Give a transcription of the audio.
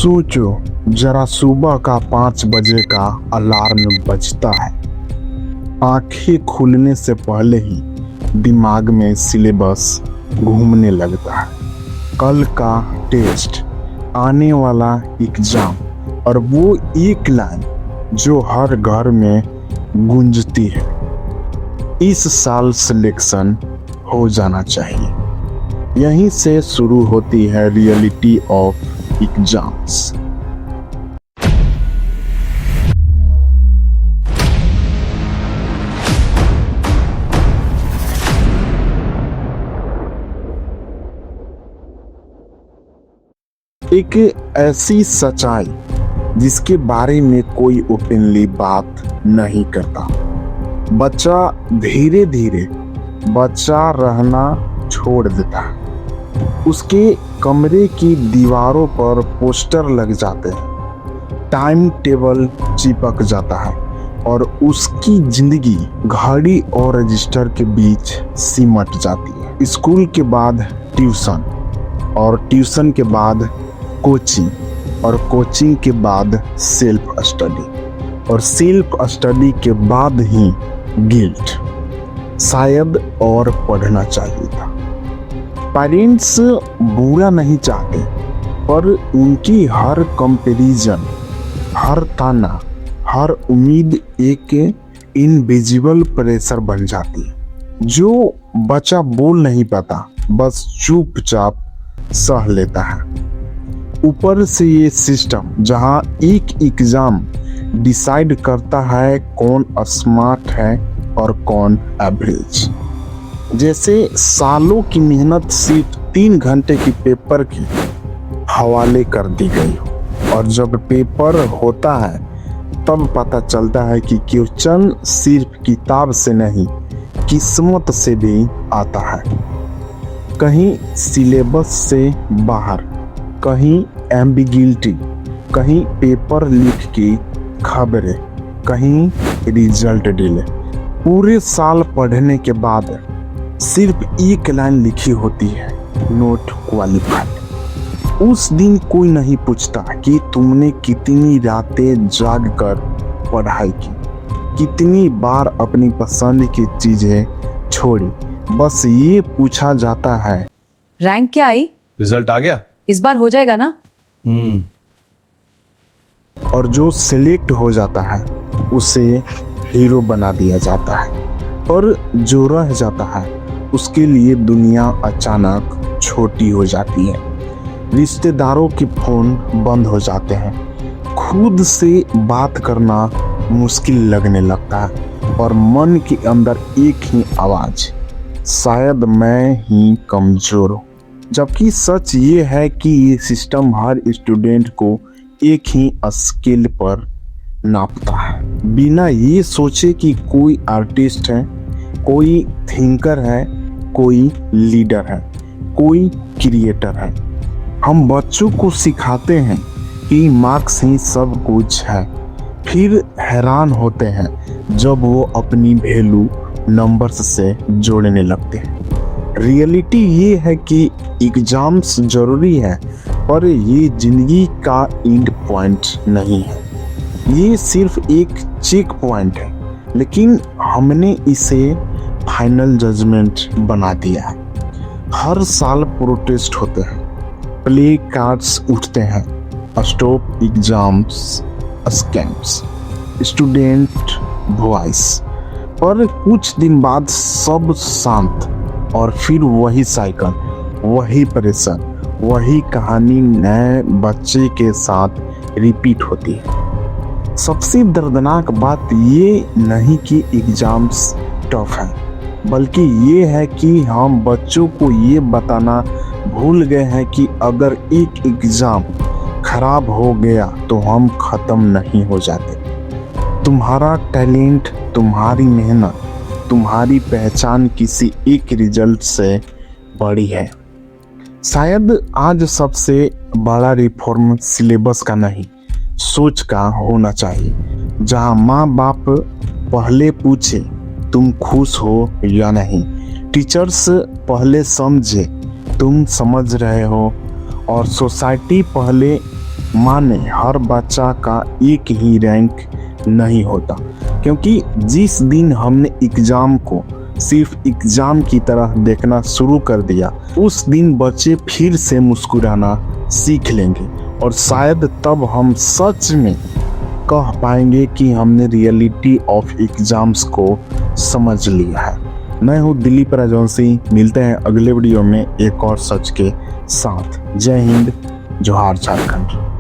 सोचो जरा, सुबह का 5 बजे का अलार्म बजता है। आंखें खुलने से पहले ही दिमाग में सिलेबस घूमने लगता है। कल का टेस्ट, आने वाला एग्जाम और वो एक लाइन जो हर घर में गूंजती है, इस साल सिलेक्शन हो जाना चाहिए। यहीं से शुरू होती है रियलिटी ऑफ एग्जाम्स। एक ऐसी सच्चाई जिसके बारे में कोई ओपनली बात नहीं करता। बच्चा धीरे धीरे बच्चा रहना छोड़ देता है। उसके कमरे की दीवारों पर पोस्टर लग जाते हैं, टाइम टेबल चिपक जाता है और उसकी जिंदगी घड़ी और रजिस्टर के बीच सिमट जाती है। स्कूल के बाद ट्यूशन और ट्यूशन के बाद कोचिंग और कोचिंग के बाद सेल्फ स्टडी और सेल्फ स्टडी के बाद ही गिल्ट, शायद और पढ़ना चाहिए था। पेरेंट्स बुरा नहीं चाहते, पर उनकी हर कंपैरिजन, हर ताना, हर उम्मीद एक इनविजिबल प्रेशर बन जाती है जो बच्चा बोल नहीं पाता, बस चुपचाप सह लेता है। ऊपर से ये सिस्टम जहां एक एग्जाम डिसाइड करता है कौन स्मार्ट है और कौन एवरेज। जैसे सालों की मेहनत सिर्फ 3 घंटे की पेपर के हवाले कर दी गई हो, और जब पेपर होता है तब पता चलता है कि क्वेश्चन सिर्फ किताब से नहीं, किस्मत से भी आता है। कहीं सिलेबस से बाहर, कहीं एम्बिग्युइटी, कहीं पेपर लीक की खबरें, कहीं रिजल्ट डिले। पूरे साल पढ़ने के बाद सिर्फ एक लाइन लिखी होती है, नोट क्वालिफाइड। उस दिन कोई नहीं पूछता कि तुमने कितनी रातें जाग कर पढ़ाई की, कितनी बार अपनी पसंद की चीजें छोड़ी। बस ये पूछा जाता है, रैंक क्या आई? रिजल्ट आ गया? इस बार हो जाएगा ना? और जो सिलेक्ट हो जाता है उसे हीरो बना दिया जाता है, और जो रह जाता है उसके लिए दुनिया अचानक छोटी हो जाती है। रिश्तेदारों के फोन बंद हो जाते हैं, खुद से बात करना मुश्किल लगने लगता है, और मन के अंदर एक ही आवाज, शायद मैं ही कमजोर हूँ। जबकि सच ये है कि ये सिस्टम हर स्टूडेंट को एक ही स्केल पर नापता है, बिना ये सोचे कि कोई आर्टिस्ट है, कोई थिंकर है, कोई लीडर है, कोई क्रिएटर है। हम बच्चों को सिखाते हैं कि मार्क्स ही सब कुछ है, फिर हैरान होते हैं जब वो अपनी वैल्यू नंबर्स से जोड़ने लगते हैं। रियलिटी ये है कि एग्जाम्स जरूरी है, पर ये जिंदगी का एंड पॉइंट नहीं है। ये सिर्फ एक चेक पॉइंट है, लेकिन हमने इसे फाइनल जजमेंट बना दिया है। हर साल प्रोटेस्ट होते हैं, प्ले कार्ड्स उठते हैं, stop exams scams, student voice, पर कुछ दिन बाद सब शांत, और फिर वही साइकिल, वही प्रेशर, वही कहानी नए बच्चे के साथ रिपीट होती है। सबसे दर्दनाक बात ये नहीं कि एग्जाम्स टफ है, बल्कि ये है कि हम बच्चों को ये बताना भूल गए हैं कि अगर एक एग्जाम खराब हो गया तो हम खत्म नहीं हो जाते। तुम्हारा टैलेंट, तुम्हारी मेहनत, तुम्हारी पहचान किसी एक रिजल्ट से बड़ी है। शायद आज सबसे बड़ा रिफॉर्म सिलेबस का नहीं, सोच का होना चाहिए, जहां माँ बाप पहले पूछे तुम खुश हो या नहीं, टीचर्स पहले समझे तुम समझ रहे हो, और सोसाइटी पहले माने हर बच्चा का एक ही रैंक नहीं होता, क्योंकि जिस दिन हमने एग्जाम को सिर्फ एग्जाम की तरह देखना शुरू कर दिया, उस दिन बच्चे फिर से मुस्कुराना सीख लेंगे और शायद तब हम सच में कह पाएंगे कि हमने रियलिटी ऑफ एग्जाम्स को समझ लिया है। मैं हूँ दिलीप राजवंशी, मिलते हैं अगले वीडियो में एक और सच के साथ। जय हिंद, जोहार झारखंड।